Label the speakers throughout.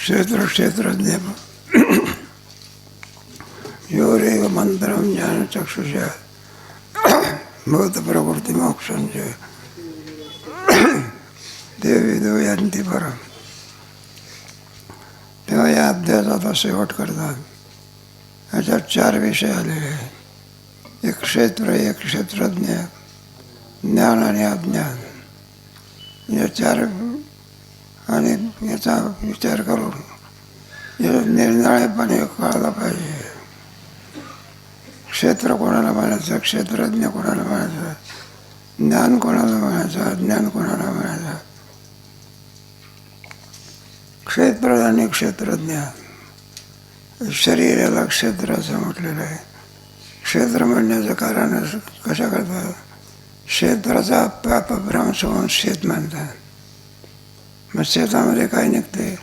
Speaker 1: क्षेत्रज्ञ योरेव मंत्रम ज्ञानचक्षुषा भूतप्रकृतिमोक्षं च ते विदो यान्ति परम. तेव्हा या अध्यायाचा शेवट करतात. याच्यात 4 विषय आलेले आहेत. एक क्षेत्र, एक क्षेत्रज्ञ, ज्ञान आणि अज्ञान. या 4 आणि याचा विचार करून निर्णयपणे कळला पाहिजे. क्षेत्र कोणाला म्हणायचं, क्षेत्रज्ञ कोणाला म्हणायचं, ज्ञान कोणाला म्हणायचं, अज्ञान कोणाला म्हणायचं. क्षेत्र आणि क्षेत्रज्ञ. शरीराला क्षेत्र असं म्हटलेलं आहे. क्षेत्र म्हणण्याचं कारण कशा करतात, क्षेत्राचा अपभ्रंश होऊन शेत म्हणतात. मग शेतामध्ये काय निघते,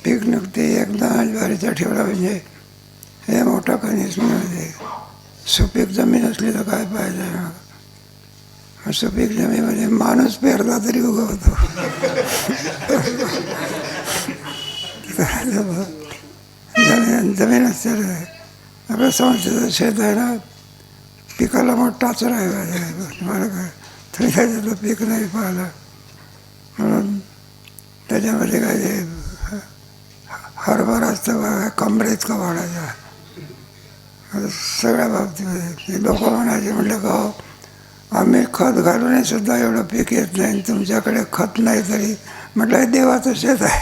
Speaker 1: पीक निघते. एकदा ज्वारीचा ठेवला म्हणजे हे मोठा कणीस मिळते. सुपीक जमीन असली तर काय पाहिजे. मग सुपीक जमीनमध्ये माणूस पेरला तरी उगवतो. जमीन असते आपल्या संस्थेचं शेत आहे ना, पिकाला मोठाच राहिला. तुम्हाला काय तुम्ही त्याच्यातलं पीक नाही पाहिलं म्हणून त्याच्यामध्ये काय ते हरभरा असतं बघा, कमरेत का वाढायचा. सगळ्या बाबतीमध्ये लोक म्हणायचे, म्हटलं का आम्ही खत घालूनही सुद्धा एवढं पीक येत नाही, तुमच्याकडे खत नाही तरी. म्हटलं हे देवाचं शेत आहे.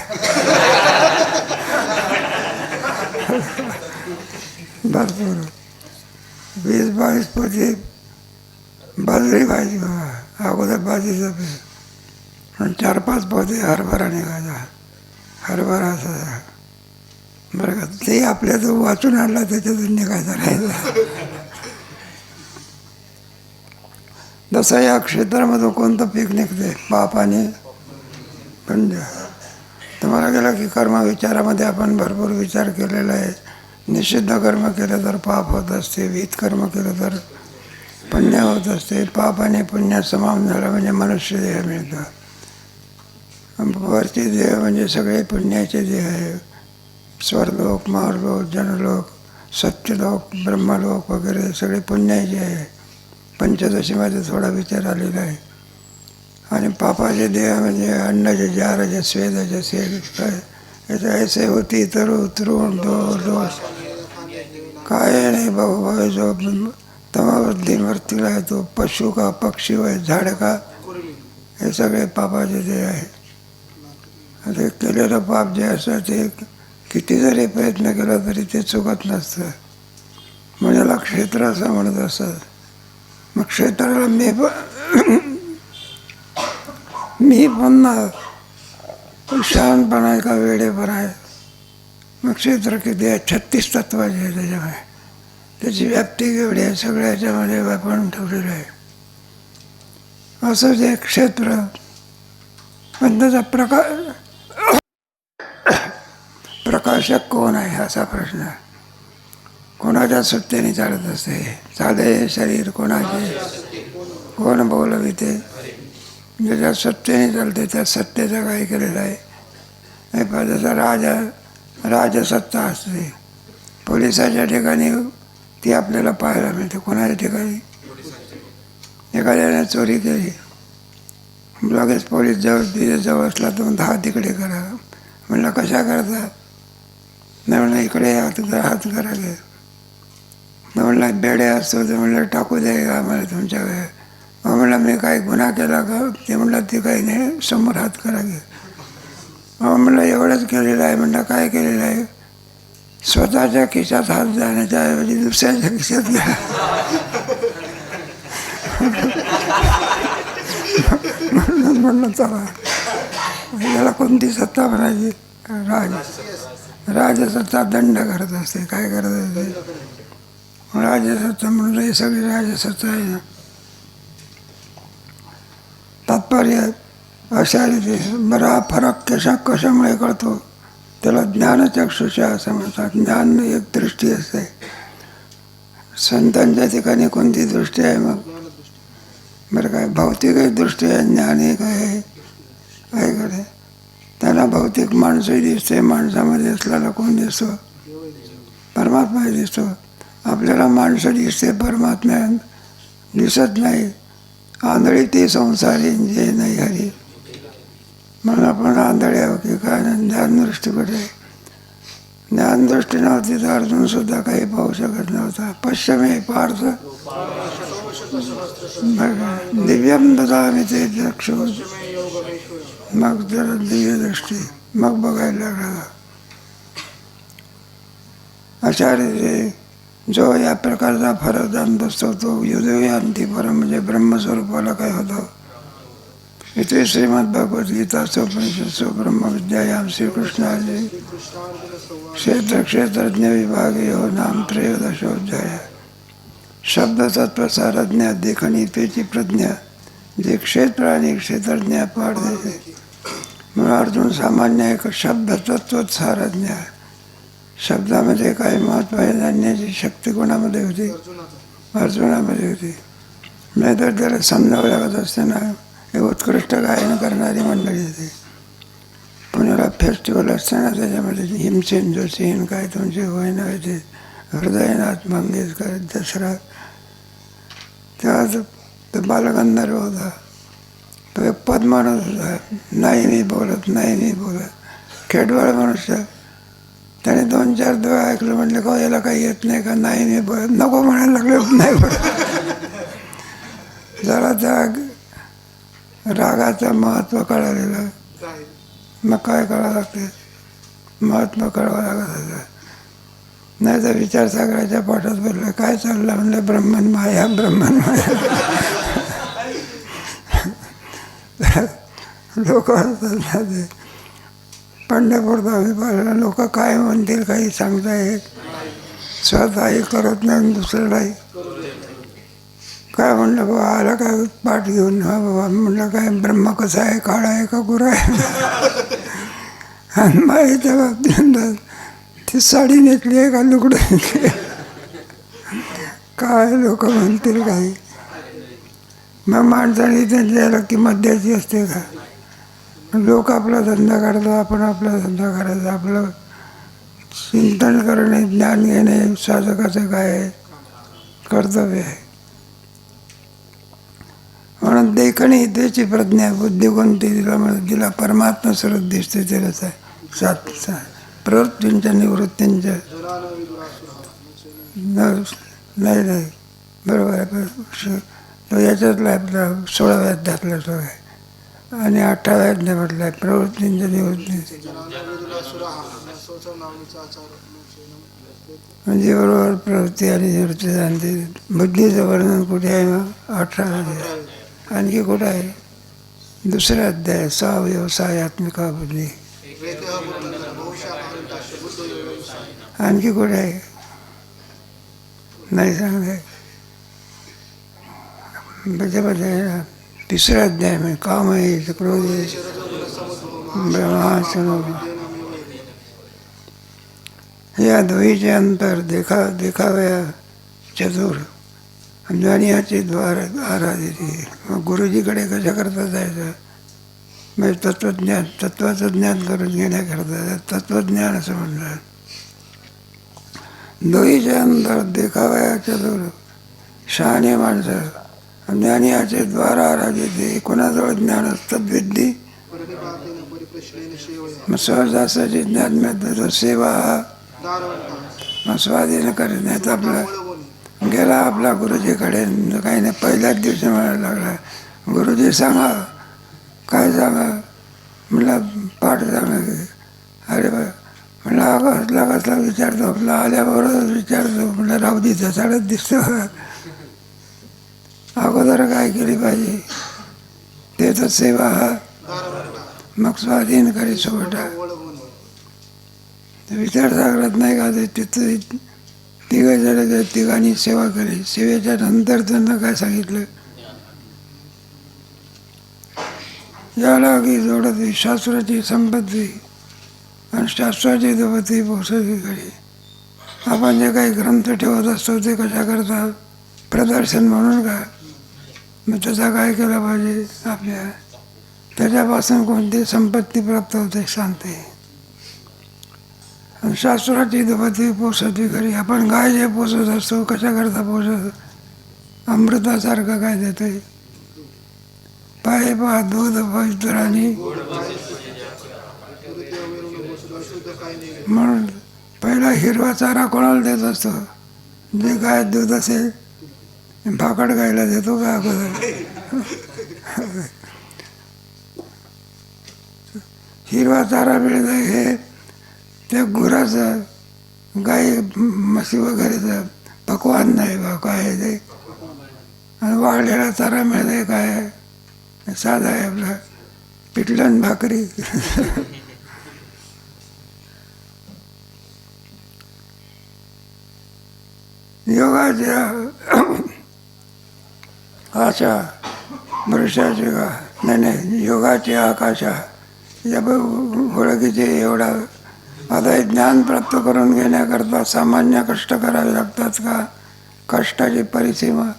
Speaker 1: भरपूर 20-22 पोती बाजरी पाहिजे बघा अगोदर, बाजरीचं पीक. आणि 4-5 पोते हरभरा निघायचा. हरभरा असायचा बरं का. ते आपल्या जो वाचून आणला त्याच्यातून निघायचा राहायचा. जसं या क्षेत्रामधून कोणतं पीक निघते, पाप आणि पुण्य. तुम्हाला गेलं की कर्मविचारामध्ये आपण भरपूर विचार केलेला आहे. निषिद्ध कर्म केलं तर पाप होत असते, विहित कर्म केलं तर पुण्य होत असते. पाप आणि पुण्य समान झालं म्हणजे मनुष्य देह मिळतं. वरचे देह म्हणजे सगळे पुण्याचे देह आहे. स्वर्लोक, महालोक, जनलोक, सत्यलोक, ब्रह्मलोक वगैरे सगळे पुण्याचे आहे. पंचदशीमध्ये थोडा विचार आलेला आहे. आणि पापाचे देह म्हणजे अन्नचे जारचे स्वेदाचे सेल काय ऐसे होती तर उतरून दोष काय नाही बाबा. जो तमावधी मृत्यूला आहे तो पशु का पक्षी होय, झाड का, हे सगळे पापाचे देह आहे. ते केलेलं पाप जे असतं ते किती जरी प्रयत्न केला तरी ते चुकत नसतं. म्हणजे याला क्षेत्र असं म्हणत असतात. मग क्षेत्राला मी पण शहाणपणा आहे का वेडेपणा आहे. मग क्षेत्र किती आहे, 36 तत्वाचे आहे त्याच्यामध्ये. त्याची व्याप्ती एवढी आहे, सगळ्या ह्याच्यामध्ये व्यापून ठेवलेलं आहे. असं जे क्षेत्र पण त्याचा प्रकाशक कोण आहे असा प्रश्न. कोणाच्या सत्तेने चालत असते. साधे शरीर कोणाचे, कोण बोलविते. ज्याच्या सत्तेने चालते त्या सत्तेचं काय केलेलं आहे. त्याचा राजसत्ता असते. पोलिसाच्या ठिकाणी ती आपल्याला पाहायला मिळते. कोणाच्या ठिकाणी एखाद्याने चोरी केली, लगेच पोलीस जवळ असला तर म्हणतो तिकडे करा. म्हणलं कशा करतात, नाही म्हणलं इकडे हात करा गे. म्हणलं बेडे असतो तर म्हणलं टाकू द्या का आम्हाला तुमच्याकडे. म्हणलं मी काही गुन्हा केला का, ते म्हणलं ते काही नाही, समोर हात करा गे. म्हणलं एवढंच केलेलं आहे. म्हणलं काय केलेलं आहे, स्वतःच्या खिशात हात जाण्याच्या ऐवजी दुसऱ्याच्या खिशात घ्या. म्हणलं चला याला कोणती सत्ता म्हणायची, राजसत्ता दंड करत असते. काय करत असते राजसत्ता म्हणून, ही सगळी राजसत्ता आहे ना. तात्पर्य अशा रीती. बरं हा फरक कशामुळे कळतो, त्याला ज्ञानचक्षुषा असं म्हणतात. ज्ञान एक दृष्टी असते. संतांच्या ठिकाणी कोणती दृष्टी आहे मग, बरं काय भौतिक दृष्टी आहे, ज्ञान एक आहे. काय करे त्यांना भौतिक माणसंही दिसते, माणसामध्ये असलेला कोण दिसतो? परमात्मा दिसतो. आपल्याला माणसं दिसते, परमात्मा दिसत नाही. आंधळी ते संसारी जे नाही हरी. म्हणून आपण आंधळे आहो की काय? ज्ञानदृष्टी कुठे? ज्ञानदृष्टी नव्हती तर अर्जुन सुद्धा काही पाहू शकत नव्हता. पश्चिमे पार्थ दिव्यम ददामि ते चक्षु. मग जरा दिव्य दृष्टी मग बघायला लागला. अशा रीती जो या प्रकारचा फरक जाणत असतो तो युद्धयांती परम म्हणजे ब्रह्मस्वरूपाला काय होतं. इथे श्रीमद्भगवद्गीता सोपनिषत्सु ब्रह्मविद्यायां श्रीकृष्णार्जुन क्षेत्र क्षेत्रज्ञ विभागयो नाम त्रयोदशोऽध्याय. शब्दतत्वसारज्ञ देखणी पेची प्रज्ञा जे क्षेत्र आणि क्षेत्रज्ञ पाठ देते. म्हणून अर्जुन सामान्य एक शब्दतत्वच सारज्ञ आहे. शब्दामध्ये काय महत्त्व आहे जाणण्याची शक्ती कोणामध्ये होती? अर्जुनामध्ये होती. नाही तर त्याला समजावं लागत असताना हे उत्कृष्ट गायन करणारी मंडळी होती. पुण्याला फेस्टिवल असताना त्याच्यामध्ये हिमसेन जोशीन काय तुमचे होय नव्हे ते हृदयनाथ मंगेशकर दसरा. तेव्हा तो बालगंधर्व होता. तो एक पद म्हणत होता, नाही मी बोलत, नाही मी बोलत. खेडवाळ मनुष्य. त्याने 2-4 वेळा ऐकलं. म्हटलं का याला काही येत नाही का? नाही मी बोलत. नको म्हणायला लागले, नाही बोलत. जरा त्या रागाचं महत्त्व कळालेलं. मग काय कळावं लागते? महत्त्व कळावं लागत होतं. नाही तर विचारसागराच्या पोटात बोललं काय चाललं? म्हणलं ब्रह्मन माया, ब्रह्मन माया. लोक पंढरपूर आम्ही पाहिलं. लोक काय म्हणतील काही सांगता येत. स्वतःही करत नाही, दुसऱ्यालाही काय म्हणलं बाबा आला काय पाठ घेऊन. हा बाबा म्हणलं काय ब्रह्म कसा आहे, काळा आहे का गोरा आहे? आणि माईच्या बाबतीत ती साडी नेसली आहे का लुगडं नेसली? काय लोक म्हणतील काही. मग माणसाने त्यांच्याला किंमत द्यायची असते का? लोक आपला धंदा करतात, आपण आपला धंदा करायचा. आपलं चिंतन करणे, ज्ञान घेणे साधकाचं काय आहे? कर्तव्य आहे. म्हणून देखणी त्याची प्रज्ञा बुद्धी कोणती तिला म्हणत तिला परमात्मा स्वरूप दिसते. त्यालाच आहे सात प्रवृत्तींच्या निवृत्तींच्या नाही बरोबर आहे. तो याच्यातला आपला 16व्या अध्यायातला तो आहे. आणि 18व्या अध्याय म्हटलं आहे प्रवृत्तींच्या निवृत्ती. म्हणजे बरोबर प्रवृत्ती आणि निवृत्ती जाणते. बुद्धीचं वर्णन कुठे आहे? मग 18व्या अध्याय. आणखी कुठं आहे? 2रा अध्याय स्वव्यवसायात्मिका बुद्धी. आणखी कुठे आहे? नाही सांगते. त्याच्यामध्ये 3रा अध्याय म्हणजे काम आहे क्रोध ब्रह्माचन. या दोहीचे अंतर देखाव्या चतुर ज्ञानियाचे द्वार आराधिते. मग गुरुजीकडे कशा करता जायचं? म्हणजे तत्वाचं ज्ञान करून घेण्याकरता तत्वज्ञान असं म्हणतात. दोहीचे अंतर देखाव्या चतुर शहाणे माणसं ज्ञानियाचे द्वार आराधिते. कोणाजवळ ज्ञान असतं विद्धी मग सहजासाचे ज्ञान मिळतं. सेवा मग स्वाधीन करण्यात आपला गेला आपला गुरुजीकडे. काही नाही पहिल्याच दिवशी म्हणायला लागला गुरुजी सांगा. काय सांगा? म्हणलं पाठ सांगा. अरे बा म्हणलं कसला कसला विचारतो? आपला आल्याबरोबर विचारतो. म्हणलं राहू दे तसाच दिसतो. अगोदर काय केली पाहिजे? ते तर सेवा मग स्वाधीन करी सोबटा. विचारसागरात नाही का ते तिथं तिघं झाले. तिघांनी सेवा केली. सेवेच्या नंतर त्यांना काय सांगितलं? याला की जोडत शास्त्राची संपत्ती आणि शास्त्राची दपती पोसकीकडे. आपण जे काही ग्रंथ ठेवत असतो ते कशा करता? प्रदर्शन म्हणून का? मग त्याचा काय केला पाहिजे? आपल्या त्याच्यापासून कोणती संपत्ती प्राप्त होते सांगते. आणि शास्त्राची दुपती पोसती खरी. आपण गाय जे पोसत असतो कशाकरता पोसत? अमृतासारखं काय देते? पाय पा दूध पवित्र आणि म्हणून पहिला हिरवा चारा कोणाला देत असतो? जे गाय दूध असेल. भाकड गायला देतो का अगोदर? हिरवा चारा मिळत हे त्या गुराचं गाई म्हशी वगैरेचं पक्वान नाही बा. काय ते आणि वाळलेला चारा मिळत काय? साधा आहे आपला पिठलं भाकरी. योगाच्या आशा मनुष्याची नाही योगाची आकाशा या ओळखीचे एवढा. आता हे ज्ञान प्राप्त करून घेण्याकरता सामान्य कष्ट करावे लागतात का? कष्टाची परिसीमा,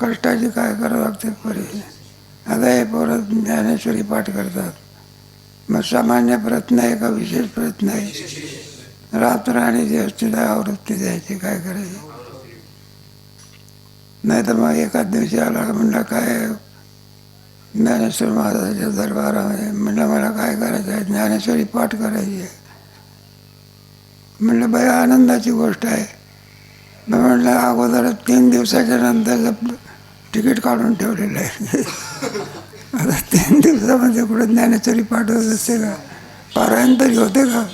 Speaker 1: कष्टाची काय करावं लागते परिसीमा. आता हे पोरं ज्ञानेश्वरी पाठ करतात. मग सामान्य प्रयत्न आहे का विशेष प्रयत्न आहे? रात्र आणि दिवस तिला आवृत्ती द्यायची. काय करायची? नाही तर मग एकाच दिवशी आला म्हणलं काय ज्ञानेश्वर महाराजांच्या दरबारामध्ये. म्हणलं मला काय करायचं आहे? ज्ञानेश्वरी पाठ करायची आहे. म्हणलं बाई आनंदाची गोष्ट आहे. मग म्हणलं अगोदर 3 दिवसाच्या नंतर तिकीट काढून ठेवलेलं आहे. आता 3 दिवसामध्ये कुठं ज्ञानेश्वरी पाठ होत असते का? पारायण तरी होते का?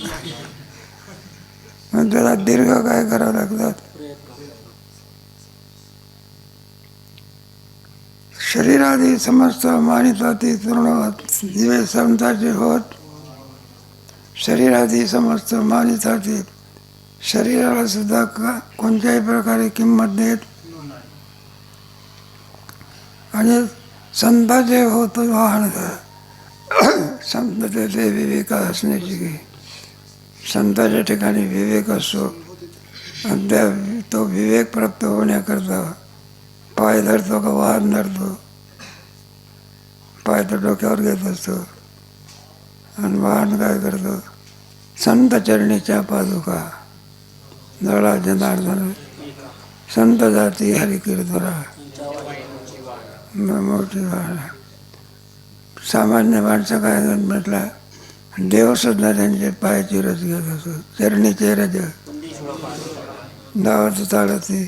Speaker 1: मग त्याला दीर्घ काय करावं लागतात? शरीरादी समस्त मानिताती तृणवत दिवे समताचे होत. शरीरादी समस्त मानिताती शरीराला सुद्धा कोणत्याही प्रकारे किंमत देत आणि संताचे होत वाहन. संत ते विवेक असण्याची. संताच्या ठिकाणी विवेक असतो आणि तो विवेक प्राप्त होण्याकरता पाय धरतो का वाहन धरतो? पाय तर डोक्यावर घेत असतो आणि वाहन काय करतो? संत चरणीच्या पादुका जळा जनार्दन संत जाती हरिकीर्तरा मोठी वाहन. सामान्य माणसं काय म्हटलं देवसुद्धा त्यांचे पायाची रस घेत असतो. चरणीचे रज गावाचं चालत नाही.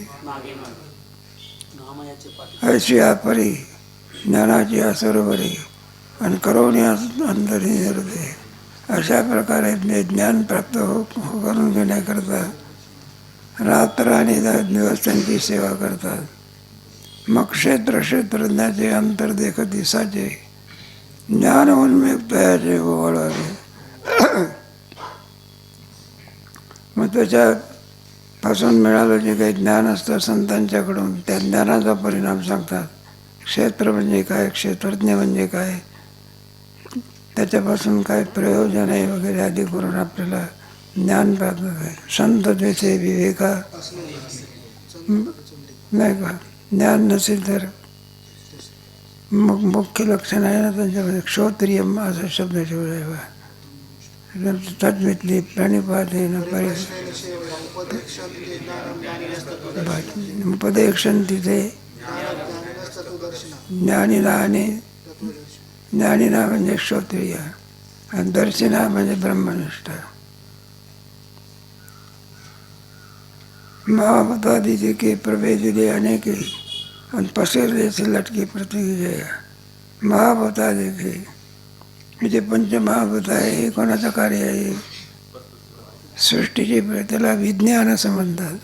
Speaker 1: ऐशी परी ज्ञानाची असरोवरी आणि करोनी अंतरी हृदय. अशा प्रकारे ज्ञान प्राप्त करून घेण्याकरता रात्र आणि दिवस त्यांची सेवा करतात. मग क्षेत्रज्ञाचे अंतर देख दिसाचे ज्ञान उन्मुक्ताचे वळावे. मग त्याच्यापासून मिळालं जे काही ज्ञान असतं संतांच्याकडून त्या ज्ञानाचा परिणाम सांगतात. क्षेत्र म्हणजे काय, क्षेत्रज्ञ म्हणजे काय, त्याच्यापासून काय प्रयोजन आहे वगैरे आधी करून आपल्याला ज्ञान प्राप्त आहे. संत तेथे विवेका नाही का? ज्ञान नसेल तर मग मुख्य लक्षण आहे ना त्यांच्यामध्ये क्षोत्रिय असा शब्द ठेवला आहे. तद्वितली प्रणिपाते न उपदेक्षण तिथे ज्ञानीना म्हणजे क्षोत्रिय आणि दर्शिना म्हणजे ब्रह्मनिष्ठ. महाभूतादीचे के प्रभेदिले अनेके आणि पसरलेचे लटके प्रतिक्रिया. महाभूतादीचे म्हणजे पंचमहाभूत आहे. हे कोणाचं कार्य आहे? सृष्टीची. त्याला विज्ञान असं म्हणतात.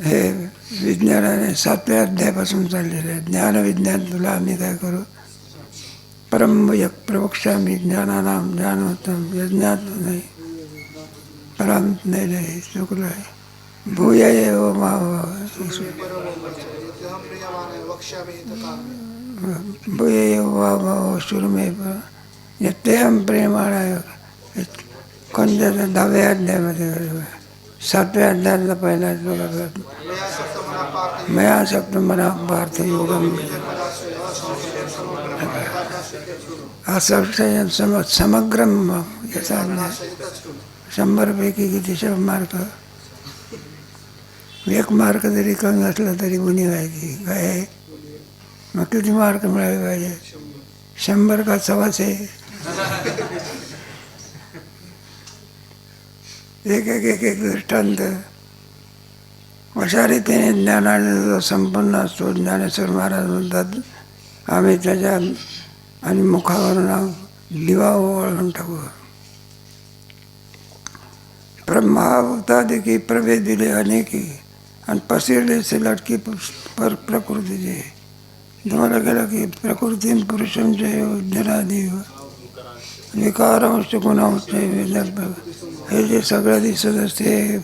Speaker 1: हे विज्ञानाने 7व्या अध्यायापासून चाललेलं आहे. ज्ञानविज्ञान तुला आम्ही काय करू? परम यक प्रवक्ष्यामी ज्ञानानाम ज्ञानोत्तम. यज्ञात नाही परम नाही चुकलं आहे. भूय एव भूय एव भाव सुरमे यत्तेहम प्रेमाणाय. कोणत्या 10व्या अध्यायामध्ये 7व्या अध्यायातला पहिला श्लोक. मया सप्तमना पार्थ योगम असं समग्र याचा 100पैकी किती 100 मार्क, 1 मार्क जरी कमी असला तरी उणीव आहे की काय. मग किती मार्क मिळाले पाहिजे? 100 का 125. एक दृष्टांत. अशा रीतीने ज्ञानाने जो संपन्न असतो. ज्ञानेश्वर महाराज म्हणतात आम्ही त्याच्या आणि मुखावरून दिवा ओवाळून टाकू. ब्रह्मावतादिकी प्रभेद दिले अनेकी आणि पसरलेसे लटकी प्रकृतीचे. तुम्हाला गेलं की प्रकृती पुरुषांचे जनादेव विकारांश गुणांश हे जे सगळं दिसत असते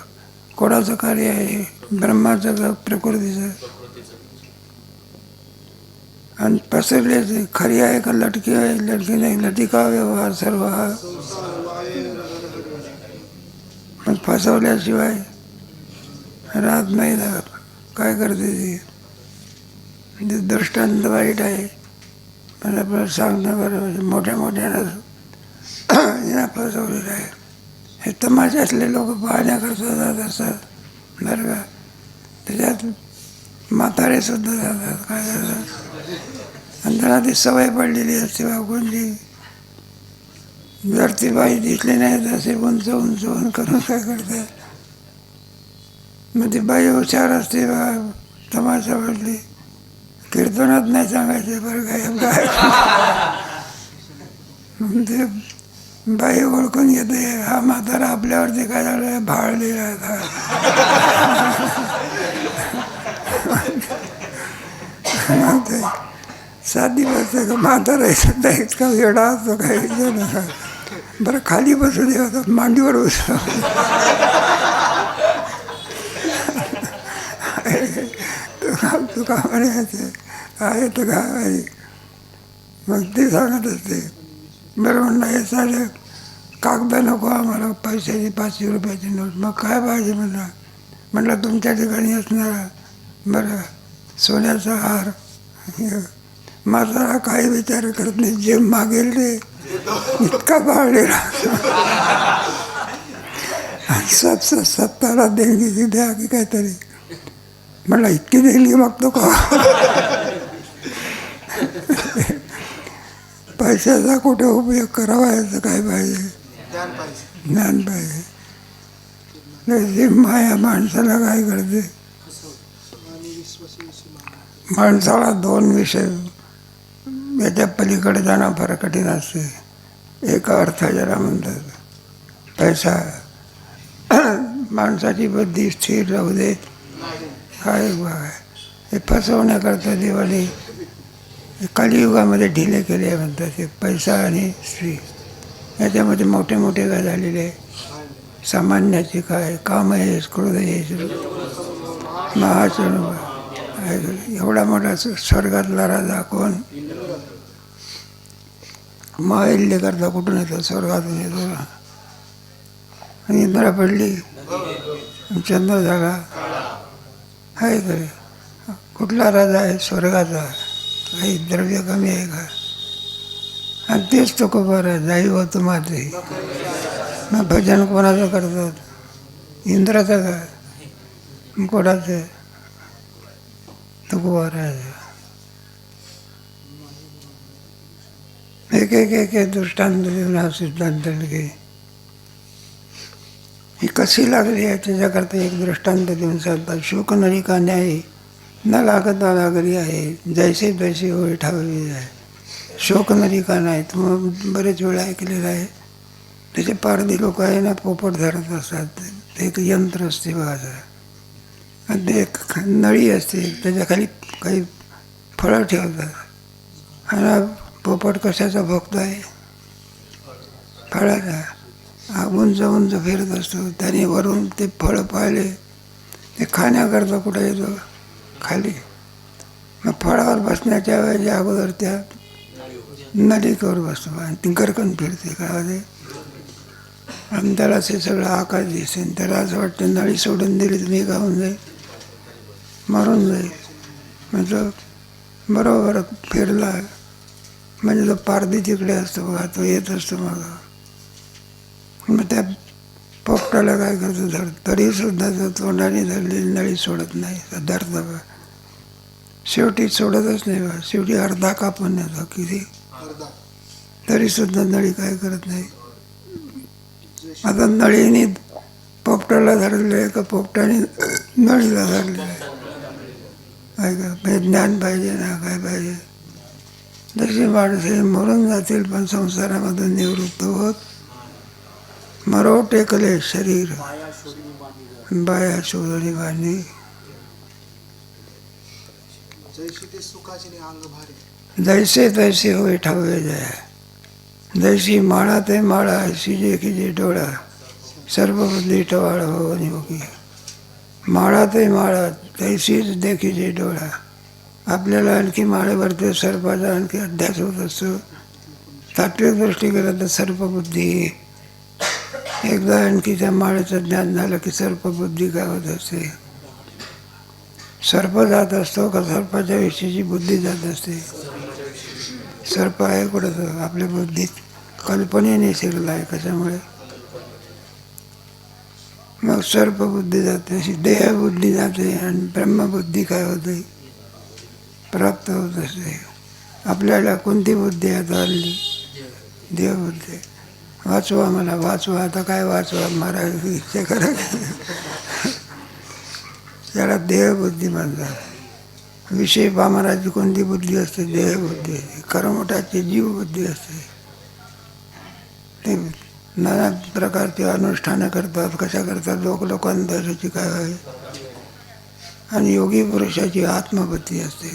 Speaker 1: कोणाचं कार्य आहे? ब्रह्माचं का प्रकृतीचं? आणि पसरले खरी आहे का लटकी आहे? लटकी नाही, लटिका व्यवहार सर्व हा. पण फसवल्याशिवाय राहत नाही ना. काय करते ती? दृष्टांत वाईट आहे पण आपल्याला सांगणं बरोबर. मोठ्या मोठ्यानं फसवलेलं आहे. हे तमाशातले लोक पाहण्याकरता जात असतात बरं का. त्याच्यात म्हातारे सुद्धा जातात. काय करतात? आणि त्यांना ती सवय पडलेली असते कोणती. जर ती बाई दिसली नाही तर असे उंच उंच उंच करून काय करतात. मग ती बाई हुशार असते बा. तमाशा पडली कीर्तनात नाही सांगायचे बरं काय. ते बाई ओळखून घेते हा म्हातारा आपल्यावरती काय झालं भाळलेला आहे. ते साधी बसते का म्हातारा सुद्धा इतका वेडा असतो काही नका. बरं खाली बसू दे होता मांडीवर बसू. तुका म्हणायचं आहे तर का. मग ते सांगत असते बरं म्हणलं हे सारे कागद नको आम्हाला पैशाची 500 रुपयाची नोट. मग काय पाहिजे म्हणलं तुमच्या ठिकाणी असणारा बरं सोन्याचा हार. माझा काही विचार करत नाही जे मागेल रे इतका भाळलेला. 70 देणगी द्या की काहीतरी. म्हणलं इतकी देणगी मागतो का? पैशाचा कुठे उपयोग करावा याचं काय पाहिजे? ज्ञान पाहिजे. जी माया माणसाला काय करते? माणसाला 2 विषय याच्या पलीकडे जाणं फार कठीण असते. एक अर्थ ज्याला म्हणतात पैसा. माणसाची बुद्धी स्थिर राहू देत. काय हे फसवण्याकरता देवाने कलियुगामध्ये ढिले केले म्हणतात. ते पैसा आणि स्त्री याच्यामध्ये मोठे मोठे काय झालेले. सामान्याचे काय काम आहे क्रोध आहे महाचरण. एवढा मोठा स्वर्गातला राजा कोण? महाल्य करता कुठून येतो? स्वर्गातून येतो. आणि इंद्रा पडली चंद्र झाला आहे खरे. कुठला राजा आहे? स्वर्गाचा. काही द्रव्य कमी आहे का? आणि तेच तो बरं आहे जाई होतो माझे. मग भजन कोणाचं करतात? इंद्राचं का कोणाचं? तो बरं. एक दृष्टांत देऊन हा सिद्धांत की ही कशी लागली आहे त्याच्याकरता एक दृष्टांत देऊन सांगतात. शोक नलिका न्याय न लागता लागली आहे जैसे तैसे होय ठावली आहे. शोक नलिका नाही. मग बरेच वेळा ऐकलेलं आहे. त्याचे पारधी लोक आहे ना पोपट धरत असतात. ते एक यंत्र असते बघायचं. आणि ते एक नळी असते त्याच्या खाली काही फळं ठेवतात. आणि पोपट कशाचा भक्त आहे? फळाचा. हा उंच उंच फिरत असतो. त्याने वरून ते फळं पाहिले ते खाण्याकरता कुठं येतो? खाली. मग फळावर बसण्याच्या वेळेच्या अगोदर त्या नलिकेवर बसतो आणि ती गरकन फिरते काय. आणि त्याला ते सगळं आकाश दिसेल. त्याला असं वाटतं नळी सोडून दिली तर मी गाऊन जाईल. मरून जाईल. म्हणजे बरोबर फिरला म्हणजे तो पारधी तिकडे असतो बघा, तो येत असतो मग त्या पोपटाला काय करतो धर, तरीसुद्धा तो तोंडाने धरलेली नळी सोडत नाही. धरतो बा, शेवटी सोडतच नाही बा, शेवटी अर्धा कापून येतो किती, तरीसुद्धा नळी काय करत नाही. आता नळीने पोपटाला धरले आहे का पोपटाने नळीला धरले आहे का? हे ज्ञान पाहिजे ना, काय पाहिजे. जशी माणसे मरून जातील पण संसारामधून निवृत्त होत, मरो टेकले शरीर बाया शोधणी बांधली. जैसे तैसे होय ठावे जाय, जैसी माळा ते माळा, शिजे खिजे डोळा, सर्व बुद्धी टवाळ हो निमुखी. माळा ते माळा तैसीच देखीजे डोळा. आपल्याला आणखी माळेवरती सर्पाचा आणखी अध्यास होत असतो. तात्विक दृष्टी केलं तर सर्पबुद्धी. एकदा आणखी त्या माळेचं ज्ञान झालं की सर्पबुद्धी काय होत असते. सर्प जात असतो का सर्पाच्या विषयीची बुद्धी जात असते. सर्प आहे कुठं आपल्या बुद्धीत कल्पनेने शिरला आहे. कशामुळे मग सर्पबुद्धी जाते, अशी देहबुद्धी जाते आणि ब्रह्मबुद्धी काय होते प्राप्त होत असते. आपल्याला कोणती बुद्धी आता हल्ली देहबुद्धी. वाचवा मला वाचवा, आता काय वाचवा महाराज इच्छा करा. त्याला देहबुद्धी म्हणतात. विषय पामराची कोणती बुद्धी असते देहबुद्धी. कर्मठाची जीवबुद्धी असते. ते नाना प्रकारचे अनुष्ठानं करतात. कशा करतात लोकांतराची काय आहे. आणि योगी पुरुषाची आत्मबुद्धी असते.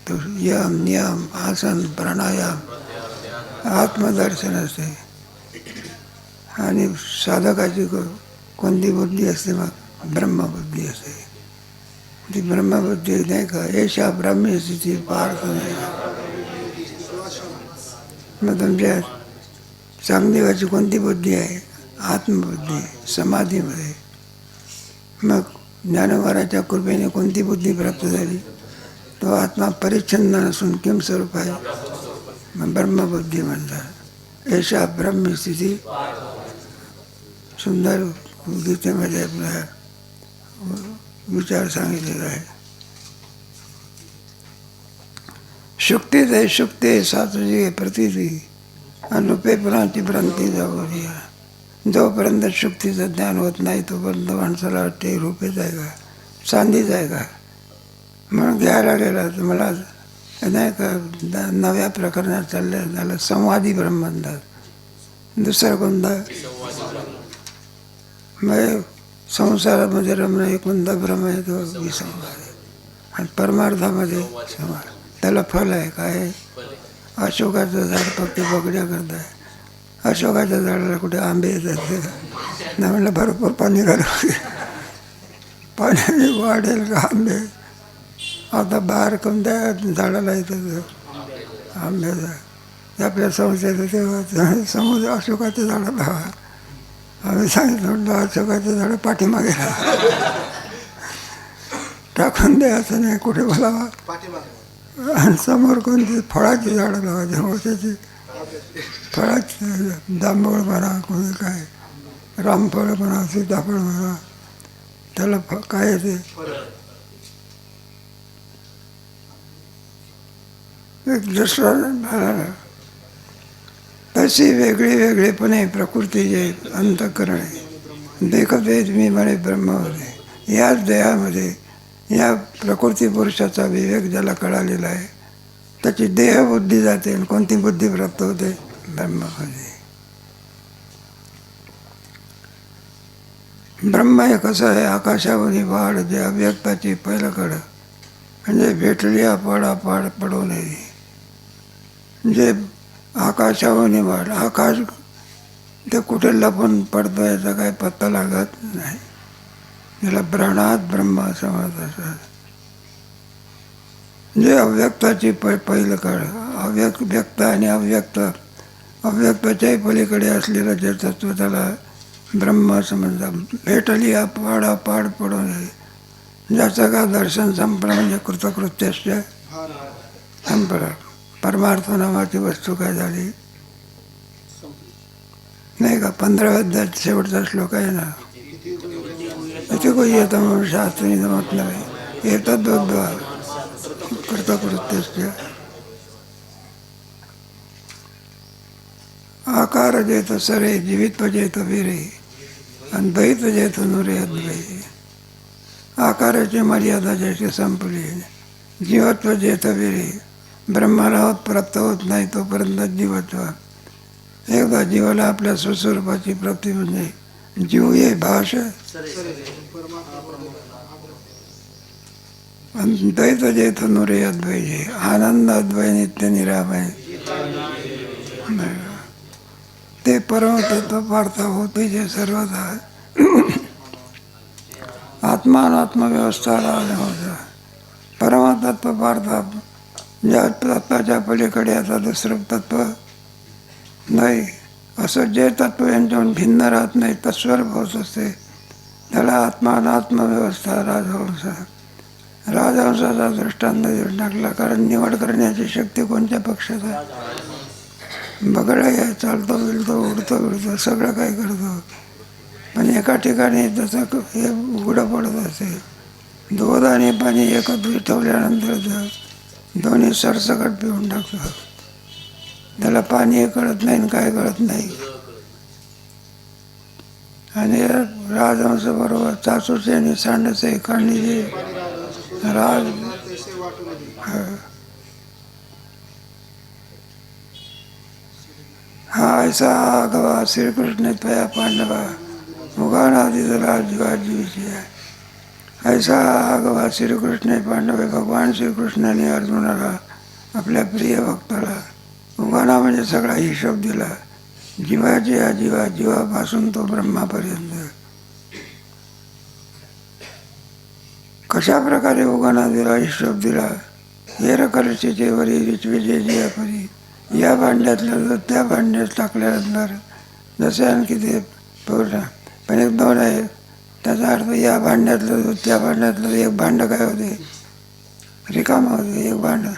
Speaker 1: तो यम नियम आसन प्राणायाम आत्मदर्शन असते. आणि साधकाची कोणती बुद्धी असते मग ब्रह्मबुद्धी असते. ती ब्रह्मबुद्धी नाही का एशा ब्राह्मी स्थिती पार्थ नाही. मग तुमच्या चांगदेवाची कोणती बुद्धी आहे आत्मबुद्धी समाधीमध्ये. मग ज्ञानोबाराच्या कृपेने कोणती बुद्धी प्राप्त झाली. तो आत्मा परिच्छिन्न नसून किम स्वरूप आहे. मग ब्रह्मबुद्धी म्हणतात. एशा ब्रह्मी स्थिती. सुंदर गीतेमध्ये आपला विचार सांगितलेला आहे. शुक्ती ते शुक्ती सातुजी प्रतिती अनुपेपणाची भ्रांती जाऊ द्या. जोपर्यंत शुक्तीचं ज्ञान होत नाही तोपर्यंत माणसाला वाटते रुपेच आहे का चांदीच आहे का. म्हणून घ्यायला गेला तर मला नाही का नव्या प्रकरणात चाललं झालं संवादी ब्रह्म म्हणतात. दुसरा कोणता मग संसारामध्ये रमणं हे कोणता ब्रह्म आहे तो विसंवाद आहे. आणि परमार्थामध्ये संवाद त्याला फल आहे काय. अशोकाचं झाड फक्त बगड्या करत आहे. अशोकाच्या झाडाला कुठे आंबे येतात नाही म्हणलं भरपूर पाणी घालू पाण्याने वाढेल का आंबे. आता बाहेर कोणत्या झाडाला येतात आंब्याचा. आपल्या संस्थेचं तेव्हा समुद्र अशोकाच्या झाडाला हवा. आम्ही सांगितलं म्हटलं अशोकाचं झाडं पाठीमागे टाकून द्यायचं नाही कुठे बोलावा. आणि समोर कोणती फळाची झाडं लावायची मोठ्याची फळाची जांभूळ म्हणा कोणी काय रामफळ म्हणा सीताफळ म्हणा त्याला काय येते एक दुसरा तशी वेगळी वेगळेपणे प्रकृतीचे अंतःकरण आहे. देखत मी म्हणे ब्रह्म होते. याच देहामध्ये या प्रकृती पुरुषाचा विवेक ज्याला कळालेला आहे त्याची देहबुद्धी जाते. आणि कोणती बुद्धी प्राप्त होते ब्रह्ममध्ये. ब्रह्म हे कसं आहे आकाशावरी वाढ जे अव्यक्ताची पहिलं कडं म्हणजे भेटली पाड पडू नये. जे आकाशावरी वाढ आकाश ते कुठे लपून पडतं याचा काही पत्ता लागत नाही. याला ब्रणात ब्रह्म असं म्हणत असतात. जे अव्यक्ताची पहिलं काळ व्यक्त आणि अव्यक्त अव्यक्ताच्याही पलीकडे असलेलं जे तत्व त्याला ब्रह्म असं म्हणतात. भेटली पाड पडू नये. ज्याचं का दर्शन संपलं म्हणजे कृतकृत्यस्य संपलं. परमार्थ नावाची वस्तू काय झाली नाही का. 15व्या अध्यायात शेवटचा श्लोक आहे ना, इथे कोई येतं म्हणून शास्त्री जमत नाही येतात दोद्वा कृतकृत्यस्य. आकार जेत सरे जीवित्व जेत वीरे अद्वैत जेत नुरे अद्वैत. आकाराची मर्यादा ज्याची संपली, जीवत्व जेत वीरे, ब्रह्माला प्राप्त होत नाही तोपर्यंत जीवत्व. एकदा जीवाला आपल्या स्वस्वरूपाची प्राप्ती म्हणजे जीव ये भाष द्वैत जेथ नुरे अद्वैत. आनंद अद्वय नित्य निरामय ते परमतत्व पार्थ होते जे सर्वदा. आत्मानात्मव्यवस्था होता. परमतत्व पार्थ ज्या तत्वाच्या पलीकडे आता दुसरं तत्व नाही, असं जे तत्व यांच्याहून भिन्न राहत नाही तत्स्वरूप होत असते त्याला आत्मानात्मव्यवस्था राजहंस. राजहंसाचा दृष्टांत देऊन टाकला, कारण निवड करण्याची शक्ती कोणत्या पक्षात आहे. बगळा आहे, चालतो बिलतो उडतो बिडतो सगळं काय करतो, पण एका ठिकाणी त्याचं हे उघडं पडत असे. दूध आणि पाणी एकत्र ठेवल्यानंतर दोन्ही सरसकट पिऊन टाकतो. त्याला पाणी कळत नाही आणि काय कळत नाही. आणि राजहंस बरोबर चाचूचे आणि सांडचे काढणीचे राज. हा ऐसा आगवा श्रीकृष्ण त्वया पांडवा मुगानादित राजवाजीविषय. ऐसा आगवा श्रीकृष्ण पांडवे. भगवान श्रीकृष्णाने अर्जुनाला आपल्या प्रिय भक्ताला उगाना म्हणजे सगळा हिशोब दिला. जीवाचे अजीवा, जीवापासून तो ब्रह्मापर्यंत कशा प्रकारे उगाना दिला, हिशोब दिला. हे रकलशीचे वरी विचविजे जिया परी. या भांड्यातलं दूध त्या भांड्यात टाकल्यानंतर जसे आणखी ते पूर्ण, पण एक दोन आहे. त्याचा अर्थ या भांड्यातलं दूध त्या भांड्यातलं एक भांडं काय होते, रिकामं होते एक भांडं.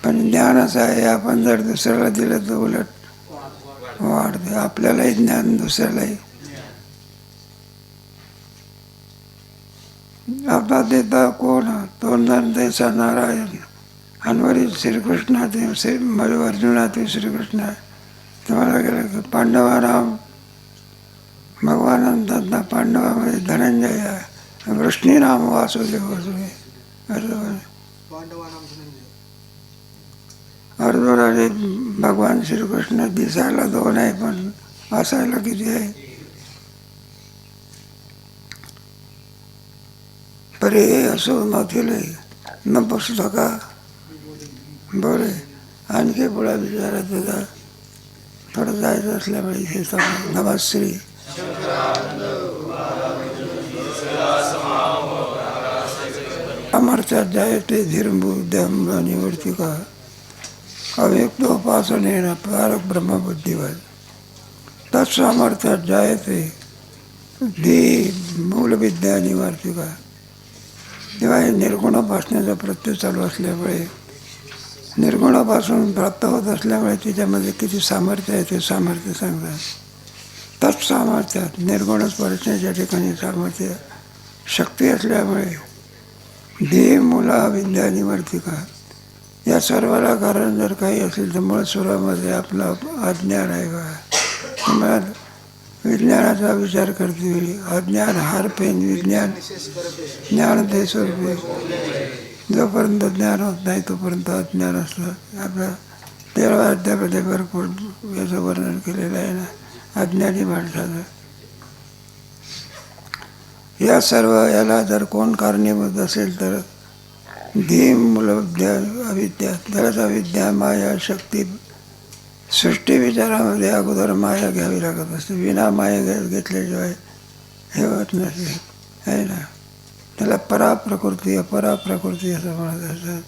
Speaker 1: पण ज्ञान असं आहे, आपण जर दुसऱ्याला दिलं तर उलट वाढते. आपल्यालाही ज्ञान, दुसऱ्यालाही. आता देता कोण, तो नंदेचा नारायण. अनवरी श्रीकृष्ण ते अर्जुना ते श्रीकृष्ण. तुम्हाला गेलं की पांडवाराम भगवानंतना पांडवामध्ये धनंजय आहे, वृष्णीनाम वासुदेव वसुदेव. अर्जुनाने भगवान श्रीकृष्ण दिसायला दोन आहे पण असायला किती आहे. परे असो नथिले न पुस्तका. बरे आणखी पुढे विचारायचं होता, थोडं जायचं असल्यामुळे इथे नमश्री. अमर्त्यात जायते धीरबुद्ध्याम निवर्तिका. अव्यक्तोपासनेन पारक ब्रह्मबुद्धिवत. तत्सामर्थ्यात जायते धी मूलविद्या निवर्तिका. तेव्हा हे निर्गुणापासण्याचा प्रत्यय चालू असल्यामुळे, निर्गुणापासून प्राप्त होत असल्यामुळे त्याच्यामध्ये किती सामर्थ्य आहे ते सामर्थ्य सांगतात. तत्सामर्थ्यात निर्गुण स्पर्शण्याच्या ठिकाणी सामर्थ्य शक्ती असल्यामुळे धी मूला विद्या निवर्तिका. या सर्वाला कारण जर काही असेल तर मूळ स्वरामध्ये आपला अज्ञान आहे का. तुम्हाला विज्ञानाचा विचार करते वेळी अज्ञान हारपेन विज्ञान ज्ञान ते स्वरूपे. जोपर्यंत ज्ञान होत नाही तोपर्यंत अज्ञान असतं. आपल्या 13व्या अध्यायामध्ये भरपूर याचं वर्णन केलेलं आहे ना, अज्ञानी माणसाचं. या सर्व याला जर कोण कारणीभूत असेल तर धीम मूलविद्या अविद्या. त्यालाच अविद्या माया शक्ती. सृष्टी विचारामध्ये अगोदर माया घ्यावी लागत असते. विना माया घेतल्याशिवाय हे होत नसते आहे ना. त्याला पराप्रकृती अपराप्रकृती असं म्हणत असतात.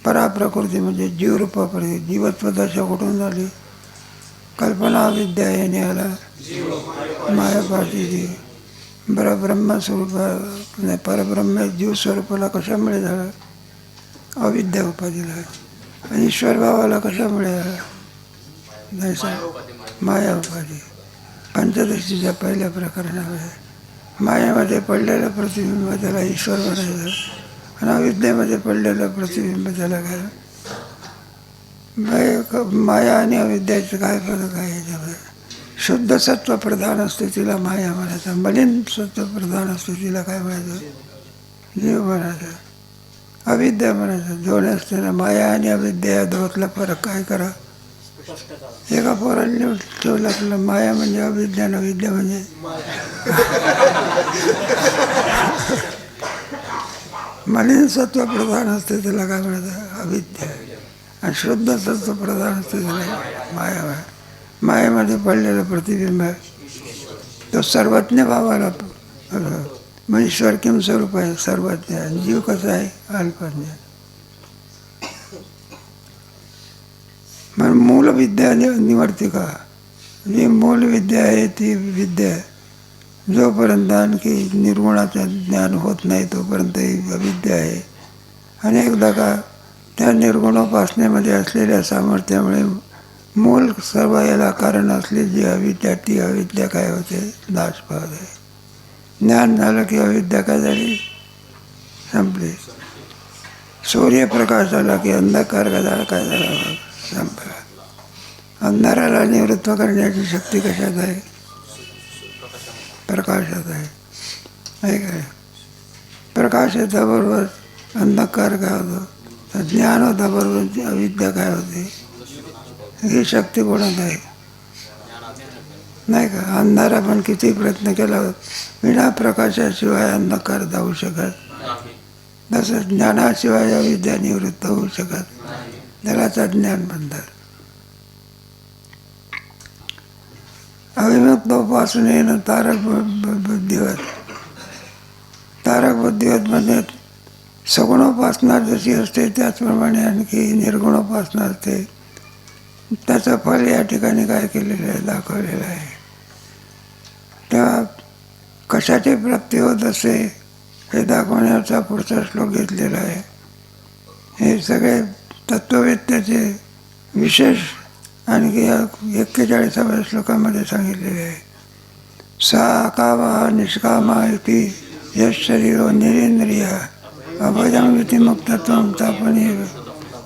Speaker 1: पराप्रकृती म्हणजे जीवरूपापर्यंत. जीवत्व दशा कुठून झाली, कल्पना विद्या येणे आला मायापाशीची. ब्रह्मस्वरूप परब्रह्म जीव स्वरूपाला कशामुळे झालं? अविद्या उपाधीला. आणि ईश्वर भावाला कशामुळे झालं? नाही सर, माया उपाधी. पंचदशीच्या पहिल्या प्रकरणामध्ये मायामध्ये पडलेलं प्रतिबिंब त्याला ईश्वर म्हणायचं आणि अविद्येमध्ये पडलेलं प्रतिबिंब त्याला काय? माया आणि अविद्याचं काय फरक आहे याच्यामध्ये? शुद्ध सत्व प्रधान स्थितीला माया म्हणायचं, मलिन सत्व प्रधान स्थितीला काय म्हणायचं? जीव म्हणायचं, अविद्या म्हणायचं. दोन असताना माया आणि अविद्या या दोघातला फरक काय करा? एका पोरांनी ठेवलं आपलं माया म्हणजे अविद्या आणि अविद्या म्हणजे मलिन सत्व प्रधान असते त्याला काय म्हणायचं? अविद्या. आणि शुद्ध सत्व प्रधान असते त्याला माया. मायेमध्ये पडलेलं प्रतिबिंब आहे तो सर्वज्ञ भावाला म्हणजे ईश्वर किम स्वरूप आहे, सर्वज्ञ. जीव कसा आहे? अल्पज्ञ. म्हणून मूलविद्या निवर्तिका, जी मूलविद्या आहे ती विद्या जोपर्यंत आणखी निर्गुणाचं ज्ञान होत नाही तोपर्यंत ही अविद्या आहे. आणि एकदा का त्या निर्गुणोपासनेमध्ये असलेल्या सामर्थ्यामुळे मूल सर्व याला कारण असली जी अविद्या, ती अविद्या काय होते? नाश पावते. ज्ञान झालं की अविद्या काय झाली? संपली. सूर्यप्रकाश आला की अंधकार काय झाला? संपला. अंधाराला निवृत्त करण्याची शक्ती कशात आहे? प्रकाशात आहे. काय? प्रकाश येताबरोबर अंधकार काय होतो? तर ज्ञान होताबरोबर अविद्या काय होते? ही शक्ती कोणात आहे? नाही का? अंधारा पण किती प्रयत्न केला विना प्रकाशाशिवाय अंधकार जाऊ शकत, तसंच ज्ञानाशिवाय अविद्या निवृत्त होऊ शकत. त्यालाच अज्ञान म्हणतात. अविमुक्तोपासनेनं तारक बुद्धिवत म्हणजे सगुणोपासना जशी असते त्याचप्रमाणे आणखी निर्गुणोपासना असते. त्याचं फल या ठिकाणी काय केलेलं आहे? दाखवलेलं आहे. तेव्हा कशाची प्राप्ती होत असते हे दाखवण्याचा पुढचा श्लोक घेतलेला आहे. हे सगळे तत्ववेत्याचे विशेष आणखी 41व्या श्लोकामध्ये सांगितलेले आहे. सा कामा निष्कामा इति यश शरीरो निरेंद्रिय अभयं विधिमुक्तत्वं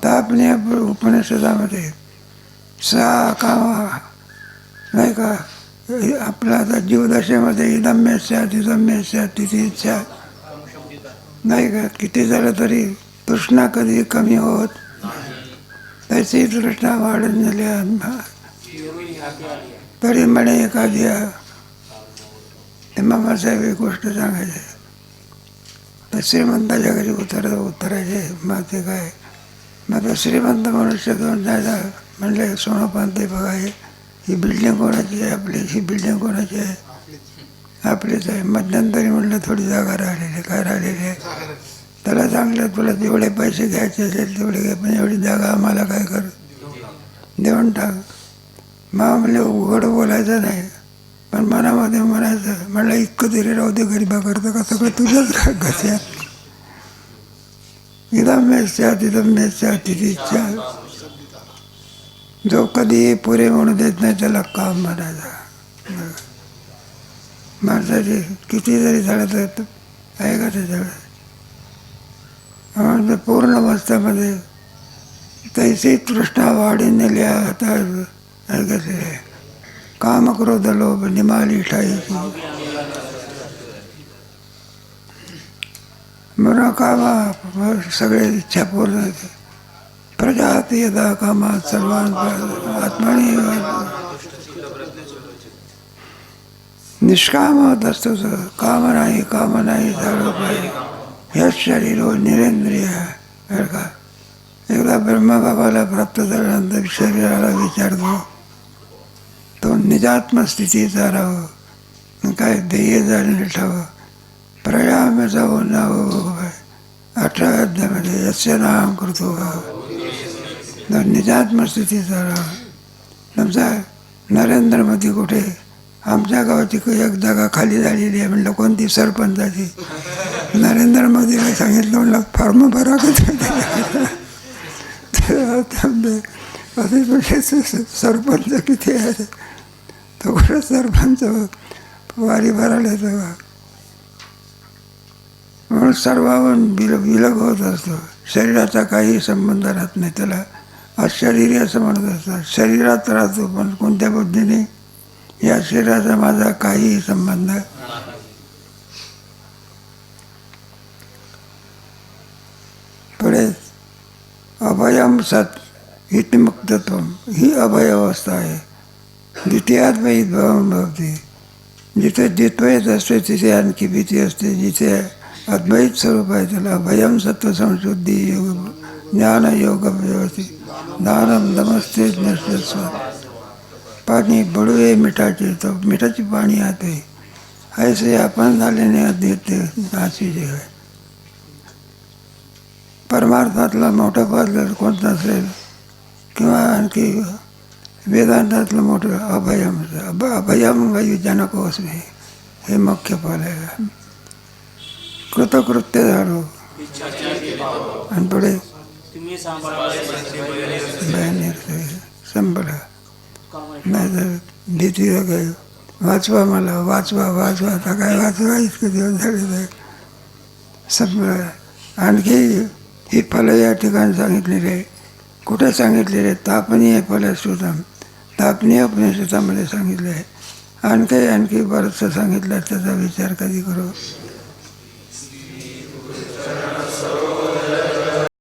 Speaker 1: तापनीय उपनिषदामध्ये सा कामा नाही का? आपला आता जीवदशेमध्ये इदम्यस्या तिथे इच्छा नाही का? किती झालं तरी तृष्णा कधी कमी होत त्याची तृष्णा वाढून झाली तरी म्हणे एखाद्या मामासाहेब एक गोष्ट सांगायची तर श्रीमंताच्या घरी उतरायचे. मग ते काय? मग श्रीमंत मनुष्य घेऊन जायला म्हणले सोनं पानते बघा ही बिल्डिंग कोणाची आहे? आपली. ही बिल्डिंग कोणाची आहे? आपलीच आहे. मध्यंतरी म्हटलं थोडी जागा राहिलेली. काय राहिलेली आहे? त्याला सांगलं तुला जेवढे पैसे घ्यायचे असेल तेवढे घे, पण एवढी जागा आम्हाला काय कर देऊन टाक. मग म्हणले उघड बोलायचं नाही पण मनामध्ये म्हणायचं. म्हणलं इतकं तरी राहू दे, गरीबा करतं का सगळं तुझंच घशात. इदम्यस्या तिथे इच्छा. जो कधी पुरे म्हणू देत नाही त्याला काम म्हणायचा. माणसाचे किती जरी झालं तर आहे का त्याच्याकडे? पूर्ण अवस्थेमध्ये तैसी तृष्णा वाढीन नेल्या आता ऐकले काम क्रोध लोभ निमाली ठाईची म्हणून कामा सगळे इच्छा पूर्ण होते. प्रजाती यदा कामात सर्वान आत्मनी निष्काम होत असतो. काम नाही झालं पाहिजे. यश शरीर निरेंद्रिय का? एकदा ब्रह्मबाबाला प्राप्त झाल्यानंतर शरीराला विचारतो तो निजात्मस्थितीचा राहावं, काय ध्येय झालेलं ठेवावं. प्रयाम जाऊन नाव 18 अध्यामध्ये यस्य नाम करतो निजात्मस्थितीचा राहावं. तुमचा नरेंद्र मोदी कुठे? आमच्या गावाची एक जागा खाली झालेली आहे म्हणलं, कोणती? सरपंचाची. नरेंद्र मोदीला सांगितलं म्हणलं फॉर्म भरा का असे म्हणजे सरपंच किती आहे तो कुठं सरपंच वारी भरायला येतो का? म्हणून सर्वांहून विलग होत असतो. शरीराचा काही संबंध राहत नाही, त्याला अशरीरी असं म्हणत असतात. शरीरात राहतो पण कोणत्या पद्धतीने? या शरीराचा माझा काहीही संबंध. पुढे अभयम सत हितमुक्तत्वम, ही अभय अवस्था आहे. द्वितीयाद्वैत भावम भवती. जिथे द्वित्वयच असते तिथे आणखी भीती असते. जिथे अद्वैत स्वरूप आहे त्याला अभयम सत्व संशुद्धी योग ज्ञान योग व्यवस्थी दानम नमस्ते नस्व. पाणी बडवे मिठाचे, तो मिठाची पाणी आते ऐसे आपण झाल्याने देते नाची जे आहे. परमार्थातला मोठा पद कोणता असेल किंवा आणखी वेदांतातलं मोठं अभयम. अभयम वायू जनकोस्मी, हे मुख्य फल आहे. कृतकृत्य झालो आणि पुढे संपला. नाही तर भीती काय वाचवा, मला वाचवा वाचवा, आता काय वाचवा, इतके दिवस झाले संपलं. आणखी ही फलं या ठिकाणी सांगितलेली आहे. कुठे सांगितलेले? तापनीय फलश्रुतम, तापनीय उपनिषदामध्ये सांगितले आहे. आणखी बरंचसं सांगितलं, त्याचा विचार कधी करू.